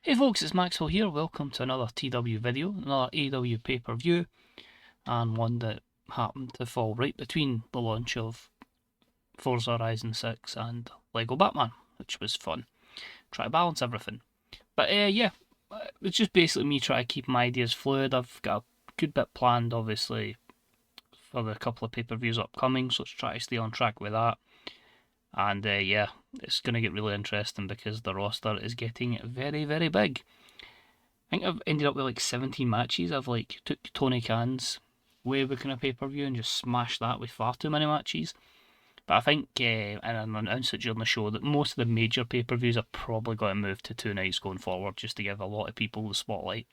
Hey folks, it's Maxwell here. Welcome to another TW video, another AEW pay-per-view, and one that happened to fall right between the launch of Forza Horizon 6 and Lego Batman, which was fun. Try to balance everything. But yeah, it's just basically me trying to keep my ideas fluid. I've got a good bit planned, obviously, for the couple of pay-per-views upcoming, so let's try to stay on track with that. And yeah, it's going to get really interesting because the roster is getting very, very big. I think I've ended up with like 17 matches. I've like took Tony Khan's way of booking a pay-per-view and just smashed that with far too many matches. But I think, and I announced it during the show, that most of the major pay-per-views are probably going to move to 2 nights going forward, just to give a lot of people the spotlight.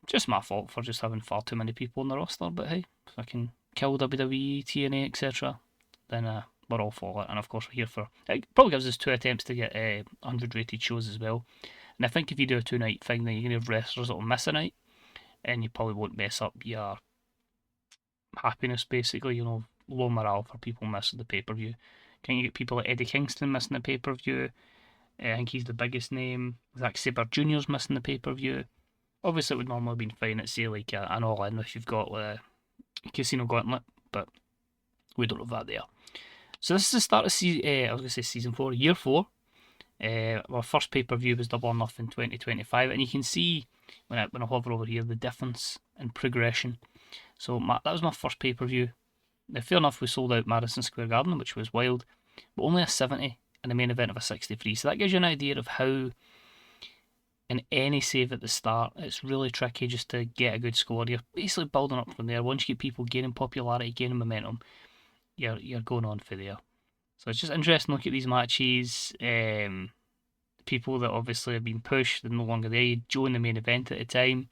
Just my fault for just having far too many people on the roster, but hey, if I can kill WWE, TNA, etc., then we're all for it. And of course, we're here for. It probably gives us 2 attempts to get 100 rated shows as well. And I think if you do a 2 night thing, then you're going to have wrestlers that will miss a night, and you probably won't mess up your happiness, basically, low morale for people missing the pay per view. Can you get people like Eddie Kingston missing the pay per view? I think he's the biggest name. Zack Sabre Jr.'s missing the pay per view. Obviously, it would normally have been fine at, say, like an All In if you've got Casino Gauntlet, but we don't have that there. So this is the start of season 4, year 4. Our first pay per view was Double or Nothing 2025, and you can see when I hover over here the difference in progression. So that was my first pay per view. Now, fair enough, we sold out Madison Square Garden, which was wild, but only a 70 in the main event of a 63. So that gives you an idea of how, in any save at the start, it's really tricky just to get a good score. You're basically building up from there. Once you get people gaining popularity, gaining momentum, you're going on for there. So it's just interesting to look at these matches. People that obviously have been pushed, they're no longer there. Joe in the main event at the time.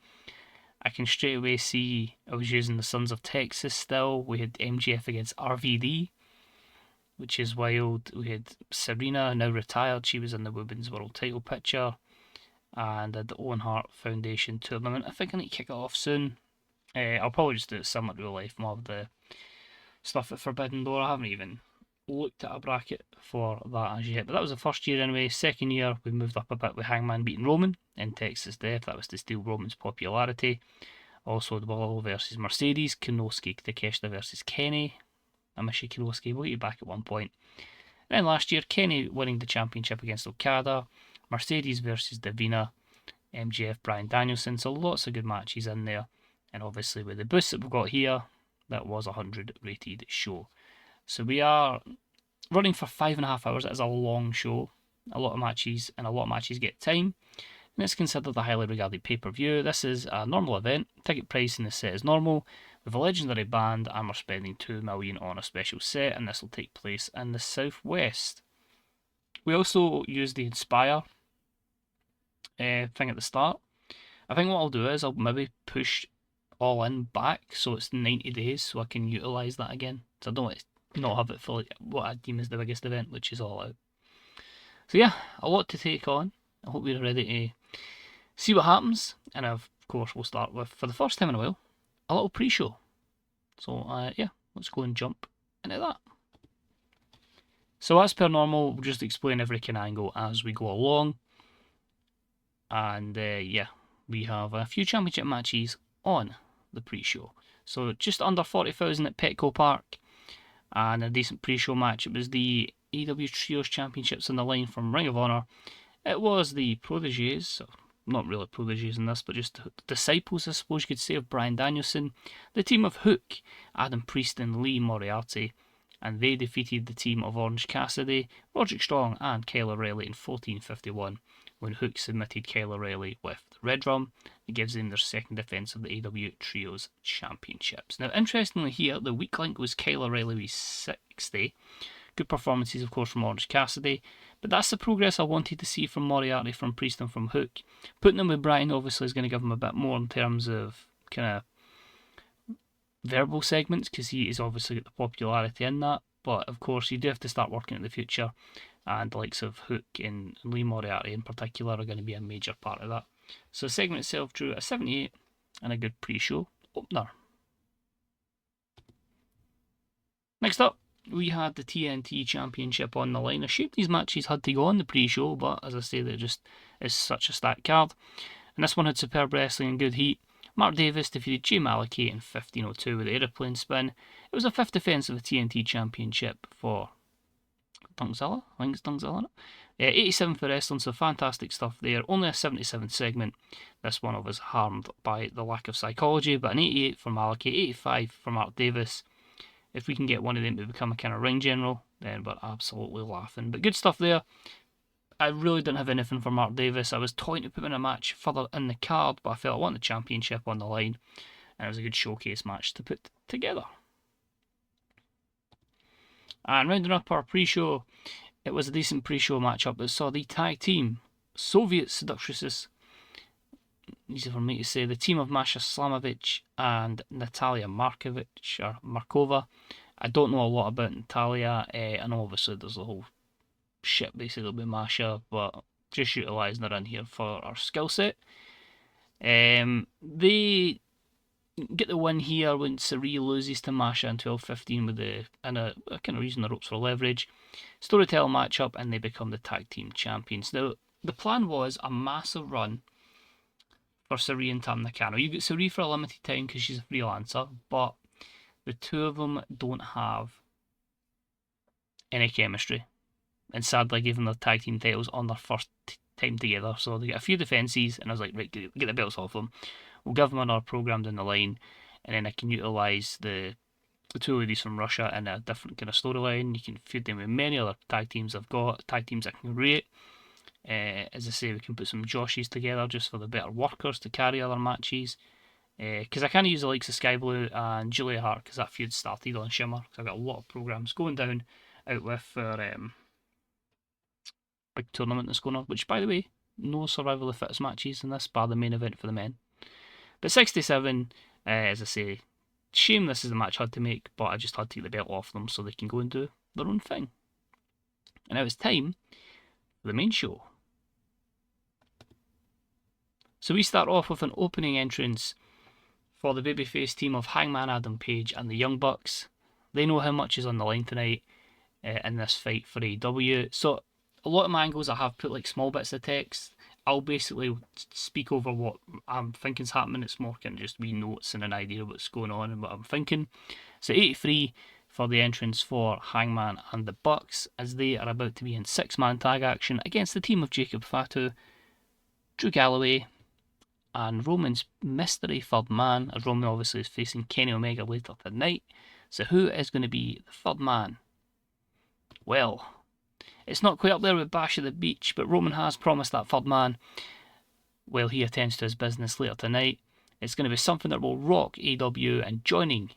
I can straight away see I was using the Sons of Texas still. We had MJF against RVD, which is wild. We had Serena, now retired. She was in the Women's World title picture. And the Owen Hart Foundation tournament. I think I need to kick it off soon. I'll probably just do it similar to real life, more of the stuff at Forbidden Door. I haven't even looked at a bracket for that as yet, but that was the first year anyway. Second year, we moved up a bit with Hangman beating Roman in Texas Death. That was to steal Roman's popularity. Also, the Willow versus Mercedes, Kinosuke Takeshita versus Kenny. I miss you, Kinosuke. We'll get you back at one point. Then last year, Kenny winning the championship against Okada. Mercedes versus Davina. MJF, Bryan Danielson. So lots of good matches in there. And obviously with the boost that we've got here, that was a 100 rated show. So we are running for 5.5 hours. It is a long show. A lot of matches, and a lot of matches get time. And it's considered a highly regarded pay-per-view. This is a normal event. Ticket price in the set is normal. With a legendary band, and we're spending $2 million on a special set, and this will take place in the Southwest. We also use the Inspire thing at the start. I think what I'll do is I'll maybe push All In back so it's 90 days so I can utilise that again. So I don't want to not have it for what I deem as the biggest event, which is All Out. So yeah, a lot to take on. I hope you're ready to see what happens. And of course we'll start with, for the first time in a while, a little pre-show. So yeah, let's go and jump into that. So as per normal, we'll just explain every kind of angle as we go along. And yeah, we have a few championship matches on the pre-show. So just under 40,000 at Petco Park, and a decent pre-show match. It was the AEW Trios Championships on the line from Ring of Honor. It was the proteges, so not really proteges in this, but just disciples, I suppose you could say, of Bryan Danielson. The team of Hook, Adam Priest and Lee Moriarty, and they defeated the team of Orange Cassidy, Roderick Strong and Kyle O'Reilly in 14:51. When Hook submitted Kyle O'Reilly with the Red Drum. It gives them their second defence of the AEW Trios Championships. Now, interestingly here, the weak link was Kyle O'Reilly with 60. Good performances, of course, from Orange Cassidy. But that's the progress I wanted to see from Moriarty, from Priest and from Hook. Putting them with Bryan obviously is going to give him a bit more in terms of kind of verbal segments, because he is obviously got the popularity in that. But of course, you do have to start working in the future. And the likes of Hook and Lee Moriarty in particular are going to be a major part of that. So the segment itself drew a 78 and a good pre-show opener. Next up, we had the TNT Championship on the line. A shame these matches had to go on the pre-show, but as I say, there just is such a stacked card. And this one had superb wrestling and good heat. Mark Davis defeated Jay Malakay in 1502 with the aeroplane spin. It was a fifth defence of the TNT Championship for Dunkzilla. I think it's Dunkzilla. 87 for wrestling, so fantastic stuff there. Only a 77 segment. This one was harmed by the lack of psychology, but an 88 for Malakay, 85 for Mark Davis. If we can get one of them to become a kind of ring general, then we're absolutely laughing. But good stuff there. I really didn't have anything for Mark Davis. I was toying to put him in a match further in the card, but I felt I wanted the championship on the line, and it was a good showcase match to put together. And rounding up our pre-show, it was a decent pre-show matchup that saw the tag team Soviet Seductresses, easy for me to say, the team of Masha Slamovich and Natalia Markova. I don't know a lot about Natalia. I know obviously there's a whole shit basically with Masha, but just utilising her in here for our skill set. They get the win here when Sarie loses to Masha in 12-15 with a kind of using the ropes for leverage. Storytelling matchup, and they become the tag team champions. Now, the plan was a massive run for Sarie and Tam Nakano. You get Sarie for a limited time because she's a freelancer, but the two of them don't have any chemistry. And sadly, gave them their tag team titles on their first time together. So they get a few defences, and I was like, right, get the belts off them. We'll give them another program down the line, and then I can utilise the two ladies from Russia in a different kind of storyline. You can feud them with many other tag teams I've got, tag teams I can rate. As I say, we can put some Joshies together just for the better workers to carry other matches. Because I can't use the likes of Sky Blue and Julia Hart because that feud started on Shimmer. Because I've got a lot of programs going down out with for big tournament that's going on. Which, by the way, no Survival of the Fittest matches in this, bar the main event for the men. But 67, as I say, shame this is the match I had to make, but I just had to take the belt off them so they can go and do their own thing. And now it's time for the main show. So we start off with an opening entrance for the babyface team of Hangman Adam Page and the Young Bucks. They know how much is on the line tonight in this fight for AEW. So a lot of my angles I have put like small bits of text. I'll basically speak over what I'm thinking's happening. It's more kind of just wee notes and an idea of what's going on and what I'm thinking. So 83 for the entrance for Hangman and the Bucks as they are about to be in 6-man tag action against the team of Jacob Fatu, Drew Galloway, and Roman's mystery third man, as Roman obviously is facing Kenny Omega later tonight. So who is going to be the third man? Well, it's not quite up there with Bash at the Beach, but Roman has promised that third man while he attends to his business later tonight. It's going to be something that will rock AEW, and joining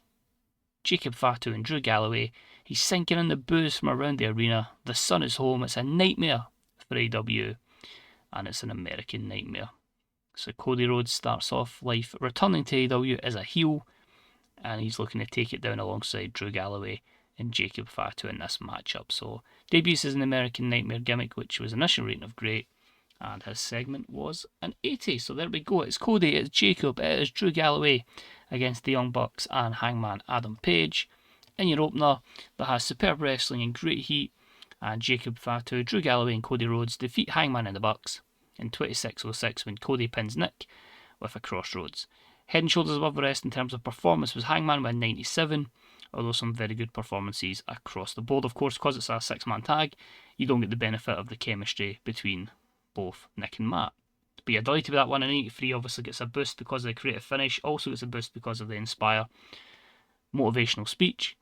Jacob Fatu and Drew Galloway, he's sinking in the booze from around the arena. The sun is home. It's a nightmare for AEW, and it's an American nightmare. So Cody Rhodes starts off life returning to AEW as a heel, and he's looking to take it down alongside Drew Galloway and Jacob Fatu in this matchup. So debuts as an American Nightmare gimmick, which was initial rating of great, and his segment was an 80. So there we go. It's Cody, it's Jacob, it is Drew Galloway against the Young Bucks and Hangman Adam Page. In your opener, that has superb wrestling and great heat, and Jacob Fatu, Drew Galloway and Cody Rhodes defeat Hangman and the Bucks in 26:06 when Cody pins Nick with a crossroads. Head and shoulders above the rest in terms of performance was Hangman with 97, although some very good performances across the board. Of course, because it's a 6-man tag, you don't get the benefit of the chemistry between both Nick and Matt. But yeah, delighted with that one. And 83 obviously gets a boost because of the creative finish, also gets a boost because of the Inspire motivational speech.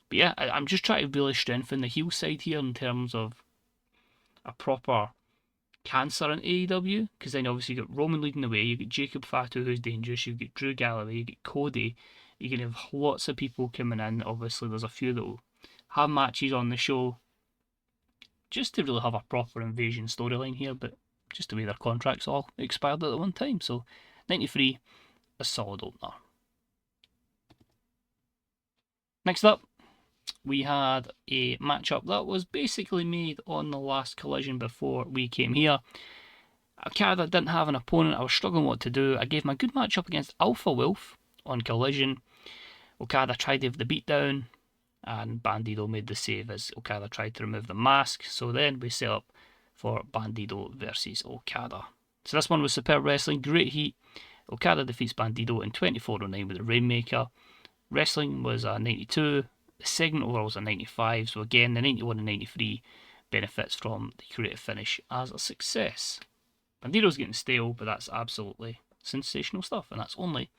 But yeah, I'm just trying to really strengthen the heel side here in terms of a proper cancer in AEW, because then obviously you got Roman leading the way, you got Jacob Fatu who's dangerous, you get Drew Galloway, you get Cody, you can have lots of people coming in. Obviously there's a few that will have matches on the show just to really have a proper invasion storyline here, but just the way their contracts all expired at the one time. So 93, a solid opener. Next up, we had a matchup that was basically made on the last Collision before we came here. Okada didn't have an opponent. I was struggling what to do. I gave him a good matchup against Alpha Wolf on Collision. Okada tried to have the beatdown, and Bandido made the save as Okada tried to remove the mask. So then we set up for Bandido versus Okada. So this one was superb wrestling, great heat. Okada defeats Bandido in 24:09 with the Rainmaker. Wrestling was a 92. The segment overall was a 95. So again, the 91 and 93 benefits from the creative finish as a success. Bandido's getting stale, but that's absolutely sensational stuff, and that's only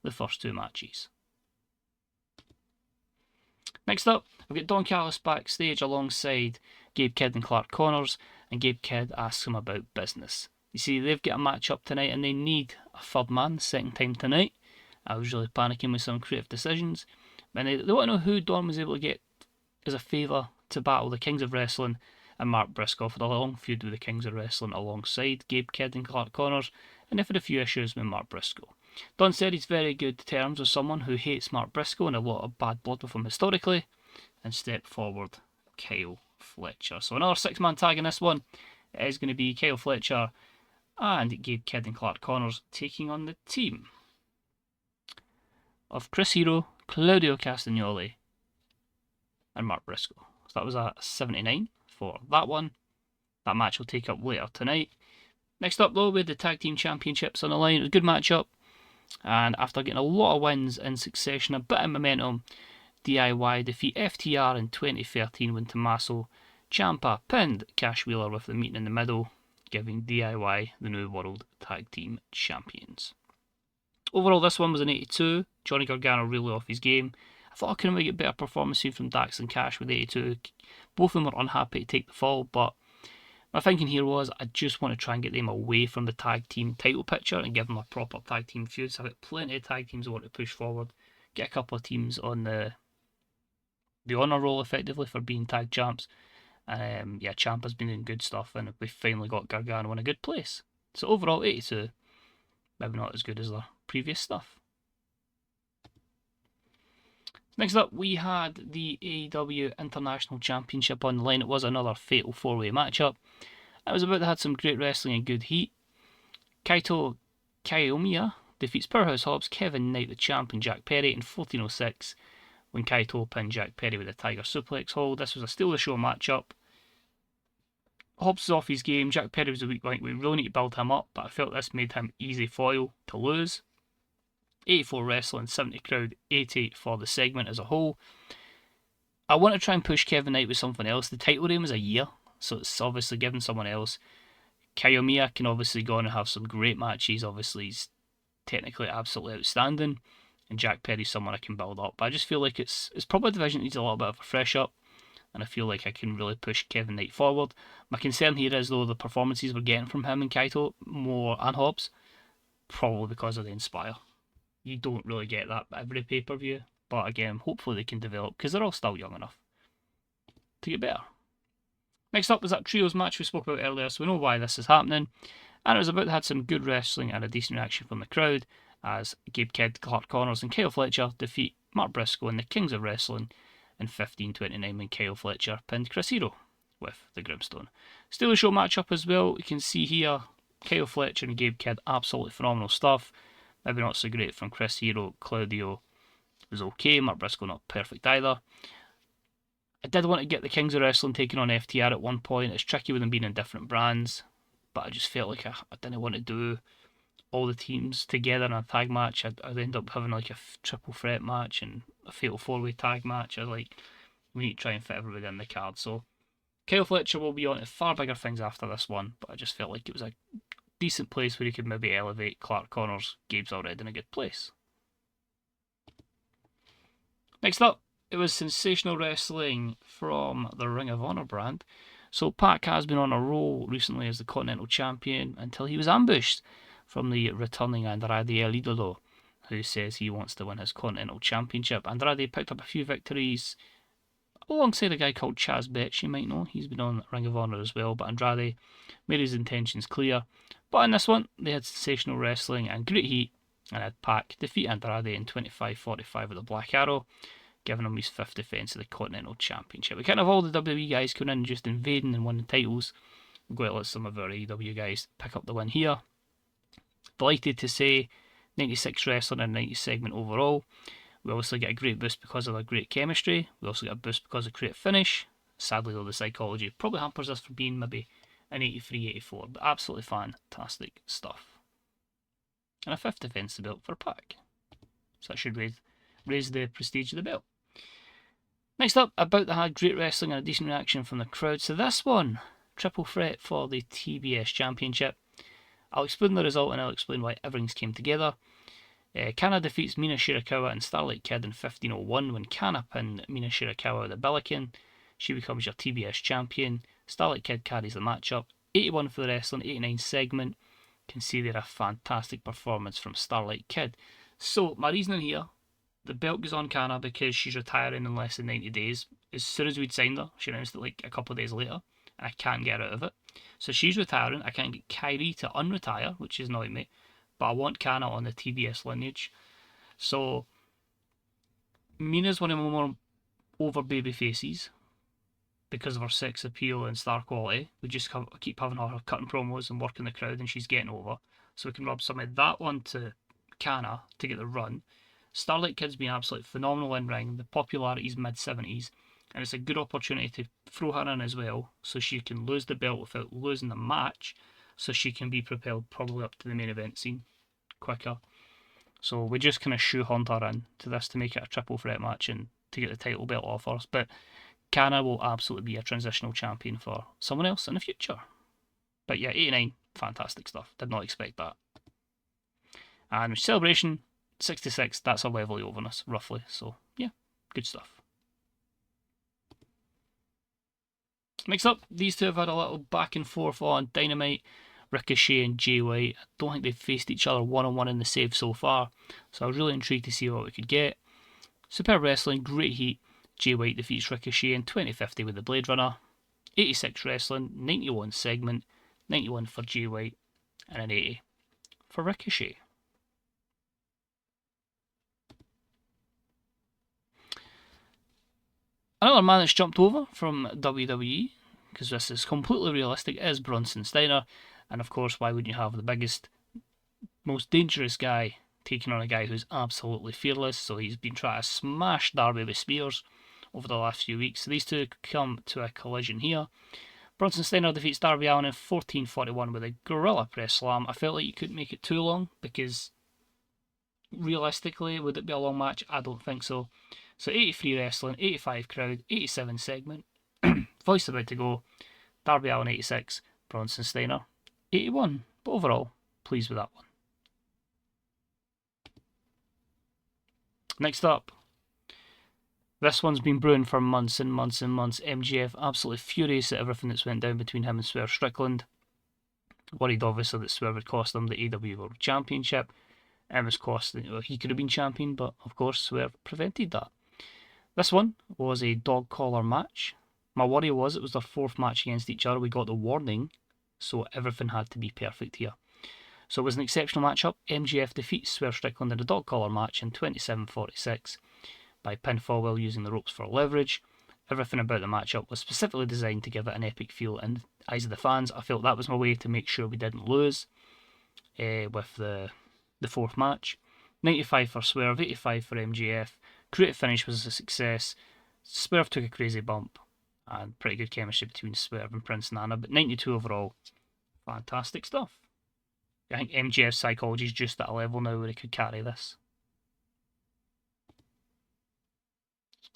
the first two matches. Next up, we've got Don Callis backstage alongside Gabe Kidd and Clark Connors, and Gabe Kidd asks him about business. You see, they've got a match up tonight and they need a third man, second time tonight. I was really panicking with some creative decisions. And they want to know who Don was able to get as a favour to battle the Kings of Wrestling and Mark Briscoe for the long feud with the Kings of Wrestling alongside Gabe Kidd and Clark Connors, and they've had a few issues with Mark Briscoe. Don said he's very good terms with someone who hates Mark Briscoe and a lot of bad blood with him historically, and stepped forward Kyle Fletcher. So another 6-man tag in this one. It is going to be Kyle Fletcher and Gabe Kidd and Clark Connors taking on the team of Chris Hero, Claudio Castagnoli, and Mark Briscoe. So that was a 79 for that one. That match will take up later tonight. Next up though, we had the Tag Team Championships on the line. It was a good matchup, and after getting a lot of wins in succession, a bit of momentum, DIY defeat FTR in 2013 when Tommaso Ciampa pinned Cash Wheeler with the meeting in the middle, giving DIY the new World Tag Team Champions. Overall, this one was an 82. Johnny Gargano really off his game. I thought I couldn't get better performances from Dax and Cash with 82. Both of them were unhappy to take the fall, but my thinking here was I just want to try and get them away from the tag team title picture and give them a proper tag team feud. So I've got plenty of tag teams I want to push forward. Get a couple of teams on the honour roll effectively for being tag champs. And yeah, Ciampa's been doing good stuff, and we finally got Gargano in a good place. So overall, 82. Maybe not as good as their previous stuff. Next up, we had the AEW International Championship on the line. It was another fatal 4-way matchup. It was about to have some great wrestling and good heat. Kaito Kiyomiya defeats Powerhouse Hobbs, Kevin Knight the champ, and Jack Perry in 14:06 when Kaito pinned Jack Perry with a Tiger Suplex hold. This was a steal the show matchup. Hobbs is off his game. Jack Perry was a weak link. We really need to build him up, but I felt this made him easy foil to lose. 84 wrestling, 70 crowd, 80 for the segment as a whole. I want to try and push Kevin Knight with something else. The title reign was a year, so it's obviously given someone else. Kiyomiya can obviously go on and have some great matches. Obviously, he's technically absolutely outstanding. And Jack Perry's someone I can build up. But I just feel like it's probably a division that needs a little bit of a fresh up. And I feel like I can really push Kevin Knight forward. My concern here is, though, the performances we're getting from him and Kaito, more and Hobbs, probably because of the Inspire. You don't really get that every pay-per-view. But again, hopefully they can develop, because they're all still young enough to get better. Next up was that trios match we spoke about earlier, so we know why this is happening. And it was about to have some good wrestling and a decent reaction from the crowd, as Gabe Kidd, Clark Connors, and Kyle Fletcher defeat Mark Briscoe and the Kings of Wrestling in 15:29 when Kyle Fletcher pinned Chris Hero with the Grimstone. Still a show matchup as well. You can see here Kyle Fletcher and Gabe Kidd, absolutely phenomenal stuff. Maybe not so great from Chris Hero. Claudio was okay. Mark Briscoe not perfect either. I did want to get the Kings of Wrestling taking on FTR at one point. It's tricky with them being in different brands, but I just felt like I didn't want to do all the teams together in a tag match. I'd end up having like a triple threat match and a fatal 4-way tag match. I was like, we need to try and fit everybody in the card. So Kyle Fletcher will be on to far bigger things after this one, but I just felt like it was a decent place where you could maybe elevate Clark Connors. Gabe's already in a good place. Next up, it was sensational wrestling from the Ring of Honor brand. So Pac has been on a roll recently as the Continental Champion until he was ambushed from the returning Andrade El Idolo, who says he wants to win his Continental Championship. Andrade picked up a few victories alongside a guy called Chaz Betts, you might know. He's been on Ring of Honor as well, but Andrade made his intentions clear. But in this one, they had sensational wrestling and great heat, and had Pac defeat Andrade in 25:45 with a Black Arrow, giving him his 5th defence of the Continental Championship. We kind of all the WWE guys coming in and just invading and winning titles. We're going to let some of our AEW guys pick up the win here. Delighted to say 96 wrestling and 90 segment overall. We obviously get a great boost because of their great chemistry. We also get a boost because of great finish. Sadly though, the psychology probably hampers us for being maybe an 83, 84, but absolutely fantastic stuff. And a 5th defensive belt for a pack. So that should raise the prestige of the belt. Next up, About that had great wrestling and a decent reaction from the crowd. So this one, triple threat for the TBS Championship. I'll explain the result and I'll explain why everything's came together. Kana defeats Mina Shirakawa and Starlight Kid in 15:01 when Kana pinned Mina Shirakawa with a Billiken. She becomes your TBS champion. Starlight Kid carries the matchup. 81 for the wrestling, 89 segment. Can see there a fantastic performance from Starlight Kid. So my reasoning here, the belt goes on Kana because she's retiring in less than 90 days. As soon as we'd signed her, she announced it like a couple of days later, and I can't get her out of it. So she's retiring. I can't get Kyrie to unretire, which is annoying me, but I want Kana on the TBS lineage. So Mina's one of my more over baby faces because of her sex appeal and star quality. We just keep having her cutting promos and working the crowd, and she's getting over. So we can rub some of that onto Kana to get the run. Starlight Kid's been absolutely phenomenal in ring. The popularity's mid-70s, and it's a good opportunity to throw her in as well, so she can lose the belt without losing the match, so she can be propelled probably up to the main event scene quicker. So we just kind of shoehorned her in to this to make it a triple threat match and to get the title belt off us. But Kana will absolutely be a transitional champion for someone else in the future. But yeah, 89, fantastic stuff. Did not expect that. And Celebration, 66, that's a level of overness, roughly. So yeah, good stuff. Next up, these two have had a little back and forth on Dynamite. Ricochet and Jay White. I don't think they've faced each other one-on-one in the save so far, so I was really intrigued to see what we could get. Superb wrestling, great heat. Jay White defeats Ricochet in 2050 with the Blade Runner. 86 wrestling, 91 segment, 91 for Jay White, and an 80 for Ricochet. Another man that's jumped over from WWE, because this is completely realistic, is Bronson Steiner. And of course, why wouldn't you have the biggest, most dangerous guy taking on a guy who's absolutely fearless? So he's been trying to smash Darby with spears over the last few weeks. So these two come to a collision here. Bronson Steiner defeats Darby Allin in 14:41 with a gorilla press slam. I felt like you couldn't make it too long because realistically, would it be a long match? I don't think so. So 83 wrestling, 85 crowd, 87 segment. Voice about to go. Darby Allin 86, Bronson Steiner 81. But overall, pleased with that one. Next up, this one's been brewing for months and months and months. MJF absolutely furious at everything that's went down between him and Swerve Strickland. Worried obviously that Swerve would cost him the AEW World Championship. And was costing, well, he could have been champion, but of course Swerve prevented that. This one was a dog collar match. My worry was it was their 4th match against each other. We got the warning, so everything had to be perfect here. So it was an exceptional matchup. MJF defeats Swerve Strickland in a dog collar match in 27:46 by pinfall while using the ropes for leverage. Everything about the matchup was specifically designed to give it an epic feel in the eyes of the fans. I felt that was my way to make sure we didn't lose with the 4th match. 95 for Swerve, 85 for MJF. Great finish was a success. Swerve took a crazy bump and pretty good chemistry between Swerve and Prince Nana, but 92 overall. Fantastic stuff. I think MJF's psychology is just at a level now where he could carry this.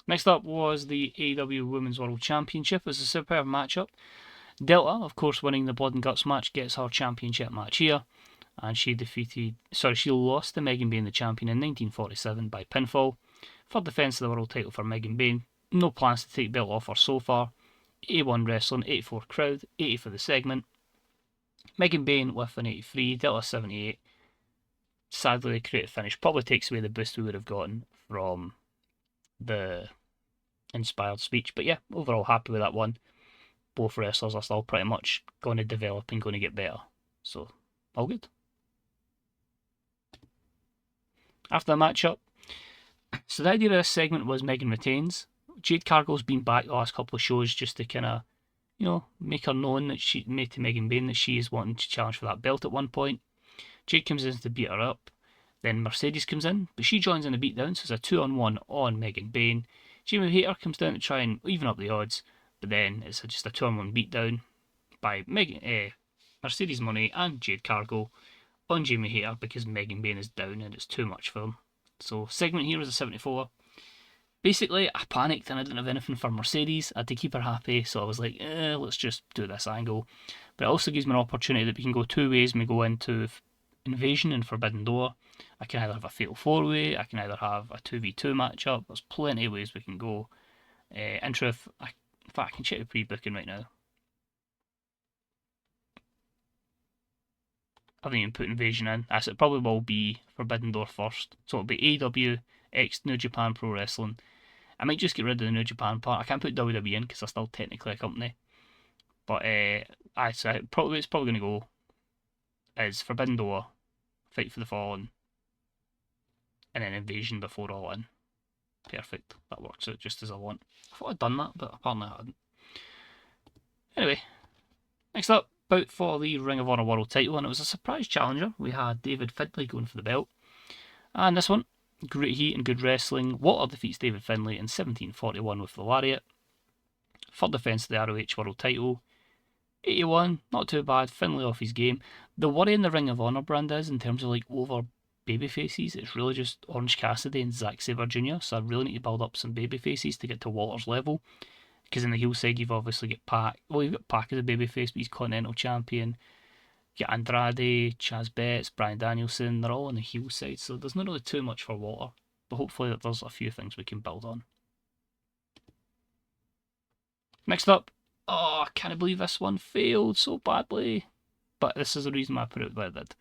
Next up was the AEW Women's World Championship. It was a superb matchup. Delta, of course, winning the Blood and Guts match, gets her championship match here. And she lost to Megan Bayne, the champion, in 1947 by pinfall. Third defence of the world title for Megan Bayne. No plans to take belt off her so far. 81 wrestling, 84 crowd, 80 for the segment. Megan Bayne with an 83, Delta 78. Sadly, the creative finish probably takes away the boost we would have gotten from the inspired speech. But yeah, overall happy with that one. Both wrestlers are still pretty much going to develop and going to get better. So, all good. After the matchup, so the idea of this segment was Megan retains. Jade Cargill's been back the last couple of shows just to kind of, make her known that she made to Megan Bayne that she is wanting to challenge for that belt at one point. Jade comes in to beat her up. Then Mercedes comes in, but she joins in the beatdown, so it's a 2-on-1 on Megan Bayne. Jamie Hayter comes down to try and even up the odds, but then it's just a 2-on-1 beatdown by Mercedes Moné and Jade Cargill on Jamie Hayter because Megan Bayne is down and it's too much for them. So segment here was a 74. Basically, I panicked and I didn't have anything for Mercedes. I had to keep her happy, so I was like, let's just do this angle. But it also gives me an opportunity that we can go two ways. We go into Invasion and Forbidden Door. I can either have a Fatal 4-way, I can either have a 2v2 matchup. There's plenty of ways we can go. In truth, in fact, I can check the pre-booking right now. I haven't even put Invasion in. It probably will be Forbidden Door first. So it'll be AEW X New Japan Pro Wrestling. I might just get rid of the New Japan part. I can't put WWE in because they're still technically a company. But so it's probably going to go as Forbidden Door, Fight for the Fallen, and then Invasion before All In. Perfect. That works out just as I want. I thought I'd done that, but apparently I hadn't. Anyway, next up, bout for the Ring of Honor World title, and it was a surprise challenger. We had David Finlay going for the belt. And this one, great heat and good wrestling. Walter defeats David Finlay in 1741 with the Lariat. For defence of the ROH World title. 81, not too bad. Finlay off his game. The worry in the Ring of Honor brand is, in terms of like over baby faces, it's really just Orange Cassidy and Zack Sabre Jr. So I really need to build up some baby faces to get to Walter's level. Because in the heel side, you've obviously got Pac. Well, you've got Pac as a babyface, but he's Continental Champion. You got Andrade, Chaz Betts, Bryan Danielson. They're all on the heel side, so there's not really too much for Walter. But hopefully there's a few things we can build on. Next up, I can't believe this one failed so badly. But this is the reason why I put it where I did.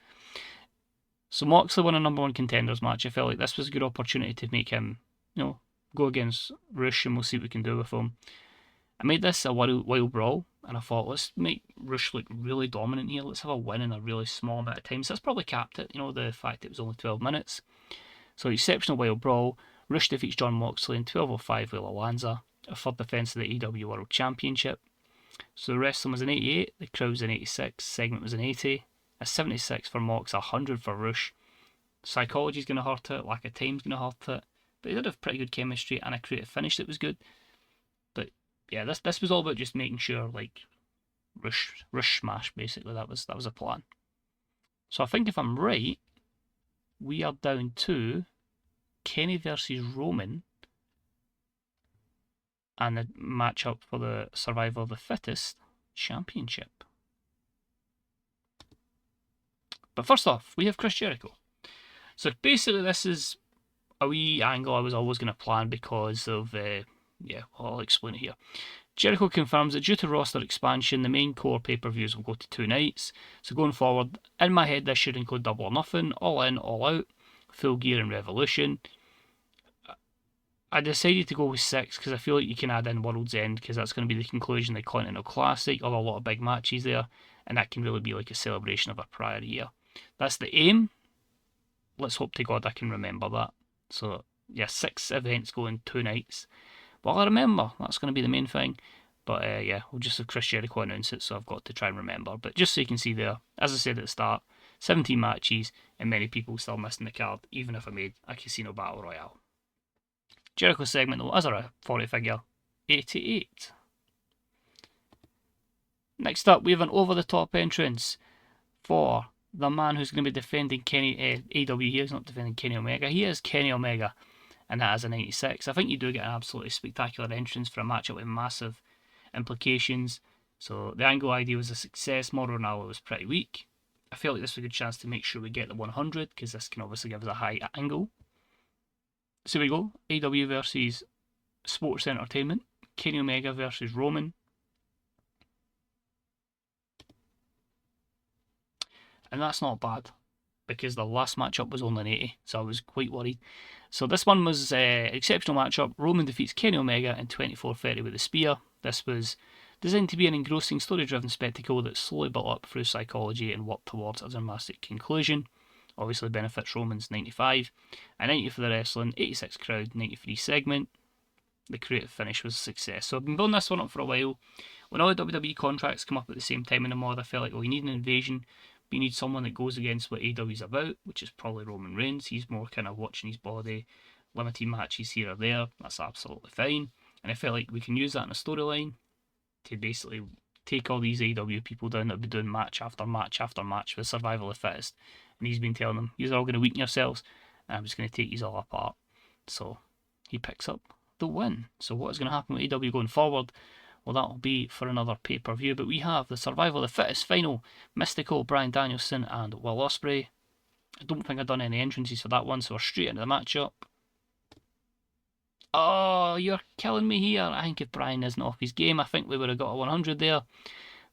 So Moxley won a number one contenders match. I felt like this was a good opportunity to make him, go against Rush, and we'll see what we can do with him. I made this a wild brawl, and I thought, let's make Rush look really dominant here. Let's have a win in a really small amount of time. So that's probably capped it, the fact it was only 12 minutes. So exceptional wild brawl. Rush defeats Jon Moxley in 12:05 with Lalanza, a third defence of the AEW World Championship. So the wrestling was an 88, the crowd was an 86, segment was an 80, a 76 for Mox, 100 for Rush. Psychology's going to hurt it, lack of time's going to hurt it, but they did have pretty good chemistry and a creative finish that was good. But yeah, this was all about just making sure, like, Rush smash, basically. That was a plan. So I think if I'm right, we are down to Kenny versus Roman and the matchup for the Survival of the Fittest Championship. But first off, we have Chris Jericho. So basically this is a wee angle I was always going to plan because of, I'll explain it here. Jericho confirms that due to roster expansion, the main core pay-per-views will go to 2 nights. So going forward, in my head, this should include Double or Nothing, All In, All Out, Full Gear and Revolution. I decided to go with 6 because I feel like you can add in World's End because that's going to be the conclusion of the Continental Classic. There's a lot of big matches there, and that can really be like a celebration of a prior year. That's the aim. Let's hope to God I can remember that. So yeah, 6 events going 2 nights. Well, I remember, that's going to be the main thing. But we'll just have Chris Jericho announce it, so I've got to try and remember. But just so you can see there, as I said at the start, 17 matches, and many people still missing the card, even if I made a Casino Battle Royale. Jericho segment though, as a 40 figure, 88. Next up, we have an over-the-top entrance for the man who's going to be defending Kenny, AW here. He's not defending Kenny Omega. He is Kenny Omega, and that is a 96. I think you do get an absolutely spectacular entrance for a matchup with massive implications. So the angle idea was a success. Mauro Ranallo was pretty weak. I felt like this was a good chance to make sure we get the 100 because this can obviously give us a high angle. So we go, AW versus Sports Entertainment, Kenny Omega versus Roman. And that's not bad, because the last matchup was only an 80, so I was quite worried. So this one was an exceptional matchup. Roman defeats Kenny Omega in 24:30 with the spear. This was designed to be an engrossing, story-driven spectacle that slowly built up through psychology and worked towards a dramatic conclusion. Obviously benefits Roman's 95. A 90 for the wrestling, 86 crowd, 93 segment. The creative finish was a success. So I've been building this one up for a while. When all the WWE contracts come up at the same time in the mod, I felt like, well, you need an invasion. but you need someone that goes against what AEW's about, which is probably Roman Reigns. He's more kind of watching his body, limited matches here or there. That's absolutely fine. And I felt like we can use that in a storyline to basically take all these AEW people down that have been doing match after match after match with survival of the fittest. And he's been telling them, you're all going to weaken yourselves, and I'm just going to take you all apart. So he picks up the win. So what is going to happen with AEW going forward? Well, that'll be for another pay-per-view. But we have the survival of the fittest final. Mistico, Bryan Danielson, and Will Ospreay. I don't think I've done any entrances for that one, so we're straight into the matchup. Oh, you're killing me here. I think if Bryan isn't off his game, I think we would have got a 100 there.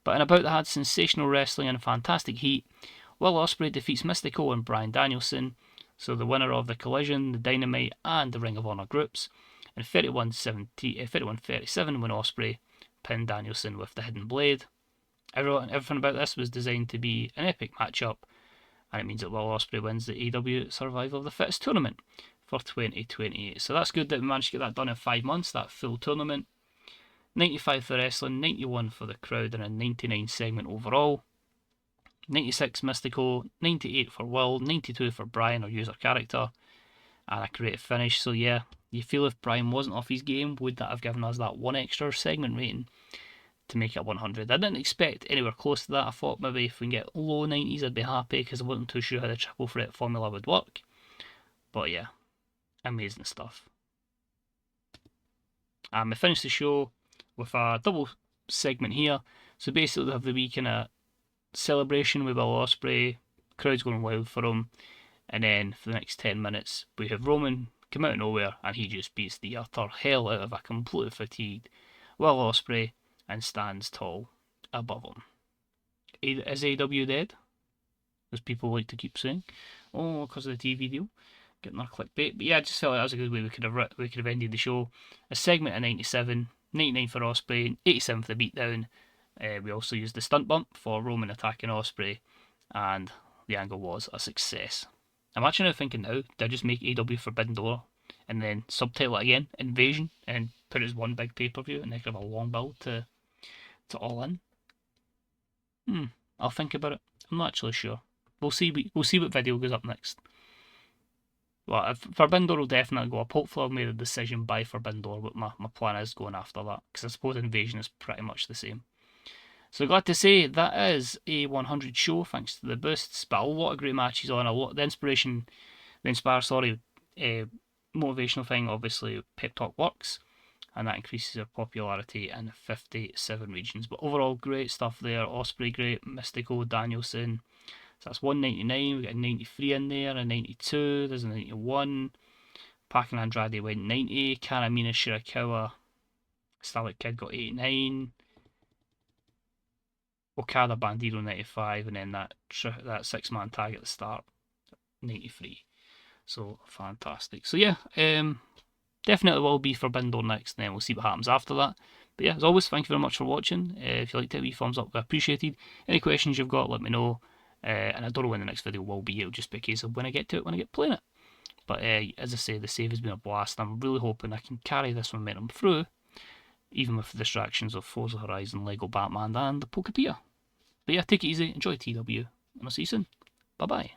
But in about that had sensational wrestling and fantastic heat. Will Ospreay defeats Mistico and Bryan Danielson. So the winner of the Collision, the Dynamite, and the Ring of Honor groups. And 31-37 when Ospreay pinned Danielson with the Hidden Blade. Everything about this was designed to be an epic matchup. And it means that Will Ospreay wins the AEW Survival of the Fittest tournament for 2028. So that's good that we managed to get that done in 5 months, that full tournament. 95 for wrestling, 91 for the crowd, and a 99 segment overall. 96 Mistico, 98 for Will, 92 for Bryan or user character, and a creative finish. So yeah, you feel if Bryan wasn't off his game, would that have given us that one extra segment rating to make it 100? I didn't expect anywhere close to that. I thought maybe if we can get low 90s I'd be happy, because I wasn't too sure how the triple threat formula would work. But yeah, amazing stuff. And we finished the show with a double segment here. So basically we have the wee kind of celebration with Will Ospreay, crowd's going wild for him, and then for the next 10 minutes we have Roman come out of nowhere and he just beats the utter hell out of a completely fatigued Will Ospreay and stands tall above him. Is AEW dead? As people like to keep saying. Oh, because of the TV deal. Getting our clickbait. But yeah, I just felt like that was a good way we could have ended the show. A segment of 97, 99 for Ospreay, 87 for the beatdown. We also used the stunt bump for Roman attacking Ospreay, and the angle was a success. I'm actually now thinking now, did I just make AEW Forbidden Door and then subtitle it again, Invasion, and put it as one big pay-per-view and then have a long build to All In? I'll think about it. I'm not actually sure. We'll see what video goes up next. Well, Forbidden Door will definitely go up. Hopefully I'll make a decision by Forbidden Door, but my plan is going after that, because I suppose Invasion is pretty much the same. So glad to say that is a 100 show, thanks to the boosts, but a lot of great matches on, the motivational thing, obviously Pep Talk works, and that increases their popularity in 57 regions. But overall, great stuff there. Ospreay great, Mistico, Danielson. So that's 199, we got a 93 in there, a 92, there's a 91. Pac and Andrade went 90, Kanamina Shirakawa, Starlight Kid got 89. Okada Bandito 95, and then that 6-man tag at the start 93. So fantastic. So yeah, definitely will be Forbidden Door next, and then we'll see what happens after that. But yeah, as always, thank you very much for watching. If you liked it, a wee thumbs up would be appreciated. Any questions you've got, let me know. And I don't know when the next video will be. It'll just be a case of when I get to it, when I get playing it. But as I say, the save has been a blast. I'm really hoping I can carry this momentum through, even with the distractions of Forza Horizon, Lego Batman, and the Pokepia. But yeah, take it easy, enjoy TW, and I'll see you soon. Bye bye.